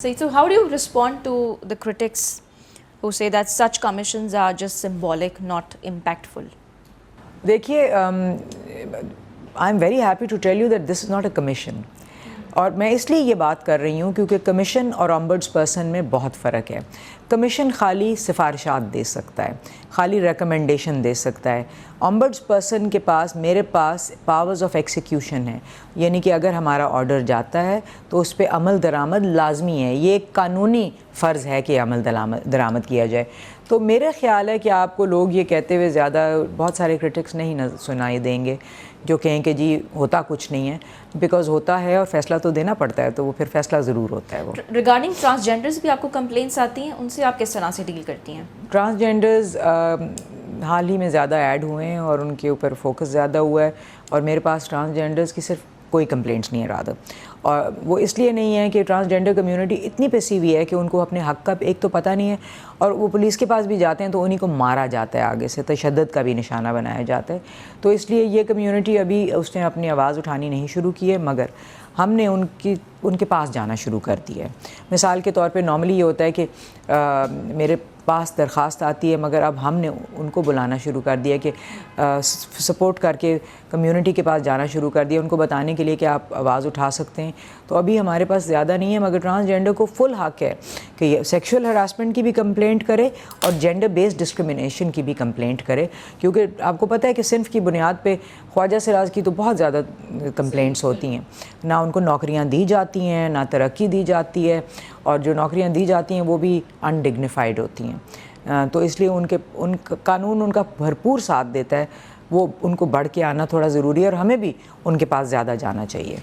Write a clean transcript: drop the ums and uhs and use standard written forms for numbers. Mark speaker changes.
Speaker 1: So how do you respond to the critics who say that such commissions are just symbolic, not impactful?
Speaker 2: देखिए, I am very happy to tell you that this is not a commission. और मैं इसलिए ये बात कर रही हूँ क्योंकि कमीशन और ऑम्बड्स पर्सन में बहुत फ़र्क है. कमीशन खाली सिफारिशात दे सकता है, खाली रिकमेंडेशन दे सकता है. ऑम्बड्स पर्सन के पास, मेरे पास पावर्स ऑफ एक्सिक्यूशन है, यानी कि अगर हमारा ऑर्डर जाता है तो उस पर अमल दरामद लाजमी है. ये एक कानूनी फ़र्ज़ है कि अमल दरामद किया जाए. तो मेरा ख़्याल है कि आपको लोग ये कहते हुए ज़्यादा, बहुत सारे क्रिटिक्स नहीं सुनाई देंगे जो कहें कि जी होता कुछ नहीं है, बिकॉज़ होता है और फ़ैसला तो देना पड़ता है, तो वो फिर फ़ैसला ज़रूर होता है. वो
Speaker 1: रिगार्डिंग ट्रांसजेंडर्स भी आपको कंप्लेंट्स आती हैं, उनसे आप किस तरह से डील करती हैं?
Speaker 2: ट्रांसजेंडर्स हाल ही में ज़्यादा ऐड हुए हैं और उनके ऊपर फोकस ज़्यादा हुआ है, और मेरे पास ट्रांसजेंडर्स की सिर्फ कोई कंप्लेंट्स नहीं है रादर. और वो इसलिए नहीं है कि ट्रांसजेंडर कम्युनिटी इतनी पैसिव है कि उनको अपने हक़ का एक तो पता नहीं है, और वो पुलिस के पास भी जाते हैं तो उन्हीं को मारा जाता है, आगे से तशद्दुद का भी निशाना बनाया जाता है. तो इसलिए ये कम्युनिटी अभी उसने अपनी आवाज़ उठानी नहीं शुरू की है, मगर हमने उनके पास जाना शुरू कर दिया है. मिसाल के तौर पे नॉर्मली ये होता है कि मेरे पास दरख्वास्त आती है, मगर अब हमने उनको बुलाना शुरू कर दिया कि सपोर्ट करके कम्युनिटी के पास जाना शुरू कर दिया, उनको बताने के लिए कि आप आवाज़ उठा सकते हैं. तो अभी हमारे पास ज़्यादा नहीं है, मगर ट्रांसजेंडर को फुल हक़ है कि ये सेक्शुअल हरासमेंट की भी कंप्लेंट करे और जेंडर बेस्ड डिस्क्रिमिनेशन की भी कंप्लेंट करे, क्योंकि आपको पता है कि सिन्फ की बुनियाद पे ख्वाजा सिराज की तो बहुत ज़्यादा कंप्लेंट्स होती हैं. ना उनको नौकरियाँ दी जाती हैं, ना तरक्की दी जाती है, और जो नौकरियाँ दी जाती हैं वो भी अनडिग्निफाइड होती हैं. तो इसलिए उनका कानून उनका भरपूर साथ देता है. वो उनको बढ़ के आना थोड़ा ज़रूरी है, और हमें भी उनके पास ज़्यादा जाना चाहिए.